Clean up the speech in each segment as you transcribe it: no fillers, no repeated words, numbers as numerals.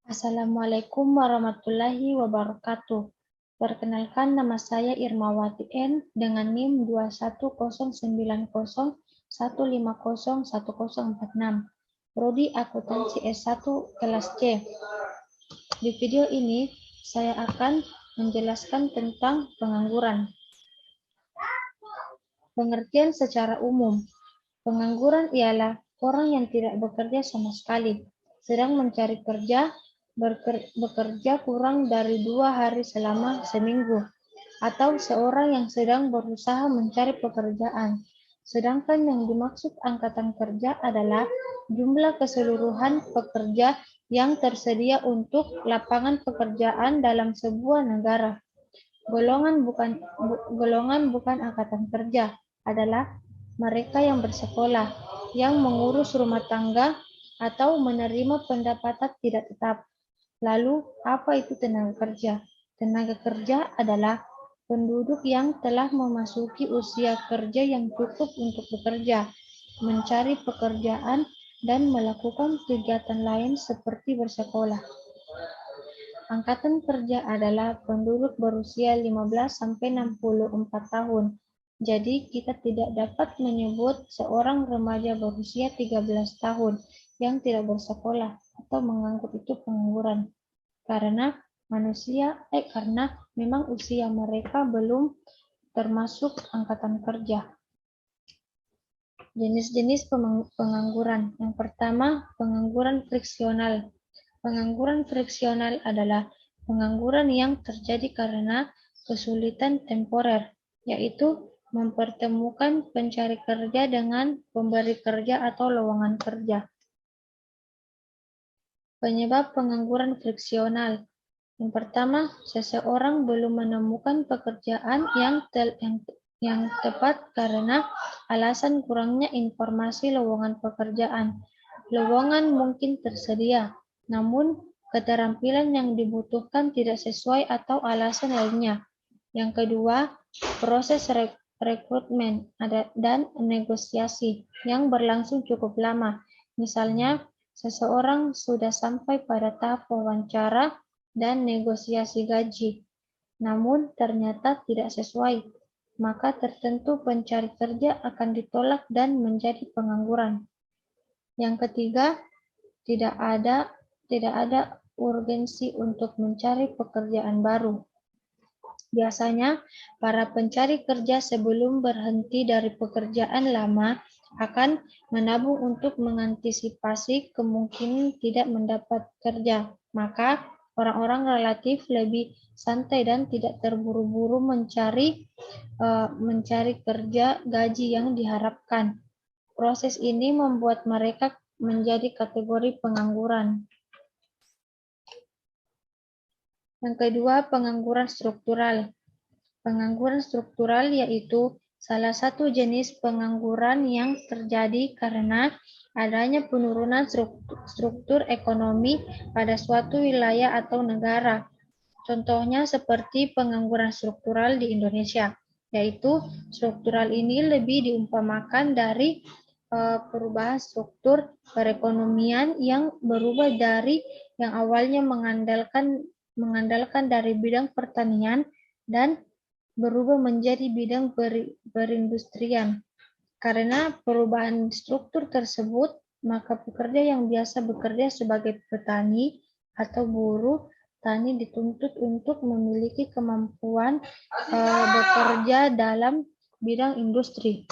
Assalamualaikum warahmatullahi wabarakatuh. Perkenalkan, nama saya Irmawati N dengan NIM 2109015010461. Prodi Akuntansi S1 kelas C. Di video ini saya akan menjelaskan tentang pengangguran. Pengertian secara umum. Pengangguran ialah orang yang tidak bekerja sama sekali, sedang mencari kerja, bekerja kurang dari 2 hari selama seminggu, atau seorang yang sedang berusaha mencari pekerjaan. Sedangkan yang dimaksud angkatan kerja adalah jumlah keseluruhan pekerja yang tersedia untuk lapangan pekerjaan dalam sebuah negara. Golongan bukan angkatan kerja adalah mereka yang bersekolah, yang mengurus rumah tangga, atau menerima pendapatan tidak tetap. Lalu, apa itu tenaga kerja? Tenaga kerja adalah penduduk yang telah memasuki usia kerja yang cukup untuk bekerja, mencari pekerjaan, dan melakukan kegiatan lain seperti bersekolah. Angkatan kerja adalah penduduk berusia 15-64 tahun. Jadi, kita tidak dapat menyebut seorang remaja berusia 13 tahun yang tidak bersekolah atau menganggap itu pengangguran. Karena memang usia mereka belum termasuk angkatan kerja. Jenis-jenis pengangguran. Yang pertama, pengangguran friksional. Pengangguran friksional adalah pengangguran yang terjadi karena kesulitan temporer, yaitu mempertemukan pencari kerja dengan pemberi kerja atau lowongan kerja. Penyebab pengangguran friksional. Yang pertama, seseorang belum menemukan pekerjaan yang tepat karena alasan kurangnya informasi lowongan pekerjaan. Lowongan mungkin tersedia, namun keterampilan yang dibutuhkan tidak sesuai atau alasan lainnya. Yang kedua, proses rekrutmen dan negosiasi yang berlangsung cukup lama. Misalnya, seseorang sudah sampai pada tahap wawancara dan negosiasi gaji, namun ternyata tidak sesuai, maka tertentu pencari kerja akan ditolak dan menjadi pengangguran. Yang ketiga, tidak ada urgensi untuk mencari pekerjaan baru. Biasanya, para pencari kerja sebelum berhenti dari pekerjaan lama akan menabung untuk mengantisipasi kemungkinan tidak mendapat kerja. Maka, orang-orang relatif lebih santai dan tidak terburu-buru mencari kerja gaji yang diharapkan. Proses ini membuat mereka menjadi kategori pengangguran. Yang kedua, pengangguran struktural. Pengangguran struktural yaitu salah satu jenis pengangguran yang terjadi karena adanya penurunan struktur ekonomi pada suatu wilayah atau negara. Contohnya seperti pengangguran struktural di Indonesia, yaitu struktural ini lebih diumpamakan dari perubahan struktur perekonomian yang berubah dari yang awalnya mengandalkan dari bidang pertanian dan berubah menjadi bidang perindustrian. Karena perubahan struktur tersebut, maka pekerja yang biasa bekerja sebagai petani atau buruh tani dituntut untuk memiliki kemampuan bekerja dalam bidang industri.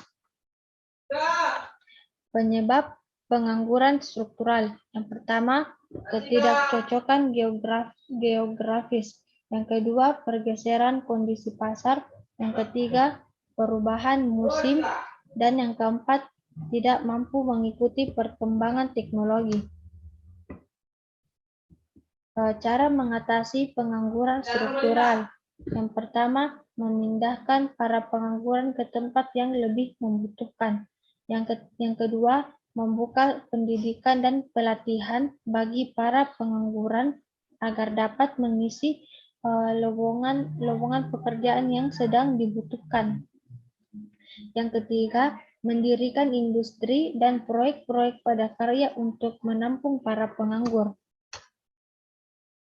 Penyebab pengangguran struktural. Yang pertama, ketidakcocokan geografis. Yang kedua, pergeseran kondisi pasar. Yang ketiga, perubahan musim. Dan yang keempat, tidak mampu mengikuti perkembangan teknologi. Cara mengatasi pengangguran struktural. Yang pertama, memindahkan para pengangguran ke tempat yang lebih membutuhkan. Yang kedua, membuka pendidikan dan pelatihan bagi para pengangguran agar dapat mengisi lowongan pekerjaan yang sedang dibutuhkan. Yang ketiga, mendirikan industri dan proyek-proyek padat karya untuk menampung para penganggur.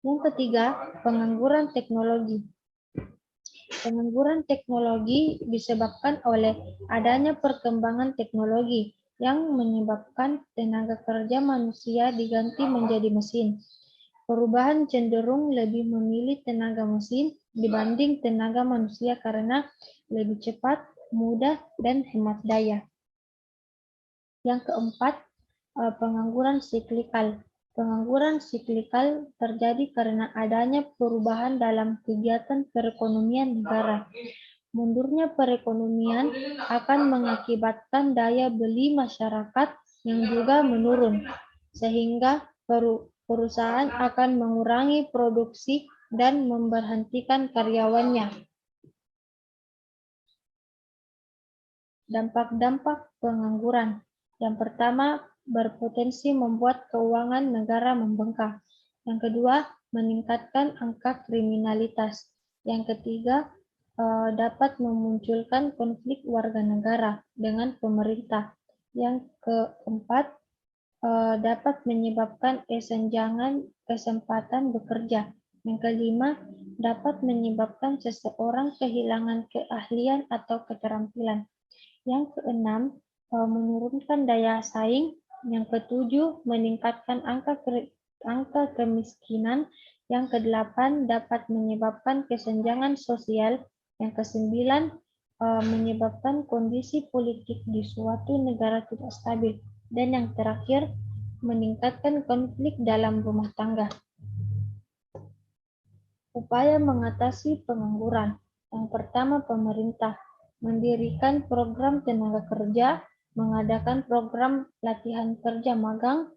Yang ketiga, pengangguran teknologi. Pengangguran teknologi disebabkan oleh adanya perkembangan teknologi yang menyebabkan tenaga kerja manusia diganti menjadi mesin. Perubahan cenderung lebih memilih tenaga mesin dibanding tenaga manusia karena lebih cepat, mudah, dan hemat daya. Yang keempat, pengangguran siklikal. Pengangguran siklikal terjadi karena adanya perubahan dalam kegiatan perekonomian negara. Mundurnya perekonomian akan mengakibatkan daya beli masyarakat yang juga menurun, sehingga perusahaan akan mengurangi produksi dan memberhentikan karyawannya. Dampak-dampak pengangguran. Yang pertama, berpotensi membuat keuangan negara membengkak. Yang kedua, meningkatkan angka kriminalitas. Yang ketiga, dapat memunculkan konflik warga negara dengan pemerintah. Yang keempat, dapat menyebabkan kesenjangan kesempatan bekerja. Yang kelima, dapat menyebabkan seseorang kehilangan keahlian atau keterampilan. Yang keenam, menurunkan daya saing. Yang ketujuh, meningkatkan angka kemiskinan. Yang kedelapan, dapat menyebabkan kesenjangan sosial. Yang kesembilan, menyebabkan kondisi politik di suatu negara tidak stabil. Dan yang terakhir, meningkatkan konflik dalam rumah tangga. Upaya mengatasi pengangguran. Yang pertama, pemerintah mendirikan program tenaga kerja, mengadakan program latihan kerja magang,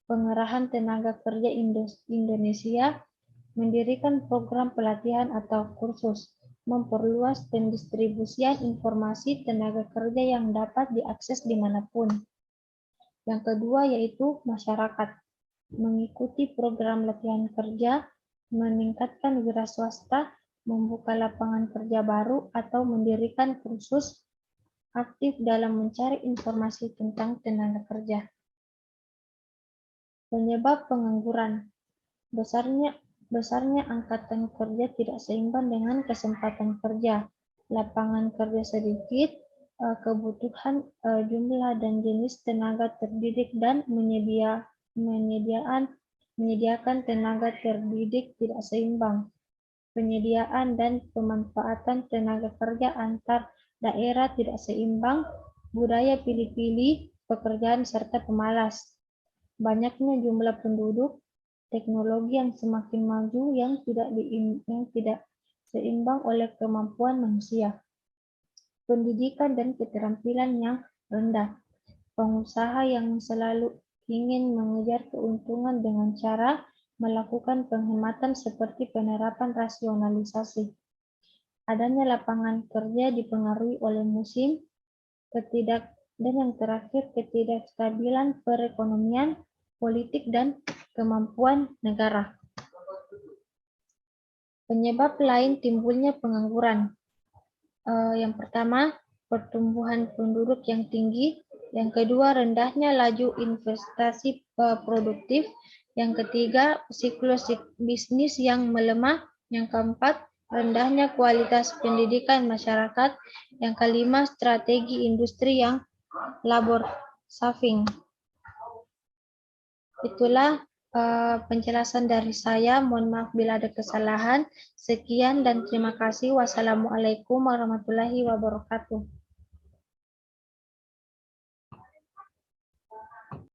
pengerahan tenaga kerja Indonesia, mendirikan program pelatihan atau kursus, memperluas pendistribusian informasi tenaga kerja yang dapat diakses dimanapun. Yang kedua yaitu masyarakat, mengikuti program latihan kerja, meningkatkan wira swasta, membuka lapangan kerja baru, atau mendirikan kursus, aktif dalam mencari informasi tentang tenaga kerja. Penyebab pengangguran. Besarnya angkatan kerja tidak seimbang dengan kesempatan kerja. Lapangan kerja sedikit, kebutuhan jumlah dan jenis tenaga terdidik dan menyediakan tenaga terdidik tidak seimbang. Penyediaan dan pemanfaatan tenaga kerja antar daerah tidak seimbang, budaya pilih-pilih pekerjaan serta pemalas. Banyaknya jumlah penduduk, teknologi yang semakin maju yang tidak seimbang oleh kemampuan manusia. Pendidikan dan keterampilan yang rendah. Pengusaha yang selalu ingin mengejar keuntungan dengan cara melakukan penghematan seperti penerapan rasionalisasi. Adanya lapangan kerja dipengaruhi oleh musim, dan yang terakhir ketidakstabilan perekonomian, politik, dan kemampuan negara. Penyebab lain timbulnya pengangguran. Yang pertama, pertumbuhan penduduk yang tinggi. Yang kedua, rendahnya laju investasi produktif. Yang ketiga, siklus bisnis yang melemah. Yang keempat, rendahnya kualitas pendidikan masyarakat. Yang kelima, strategi industri yang labor saving. Itulah penjelasan dari saya. Mohon maaf bila ada kesalahan. Sekian dan terima kasih. Wassalamualaikum warahmatullahi wabarakatuh.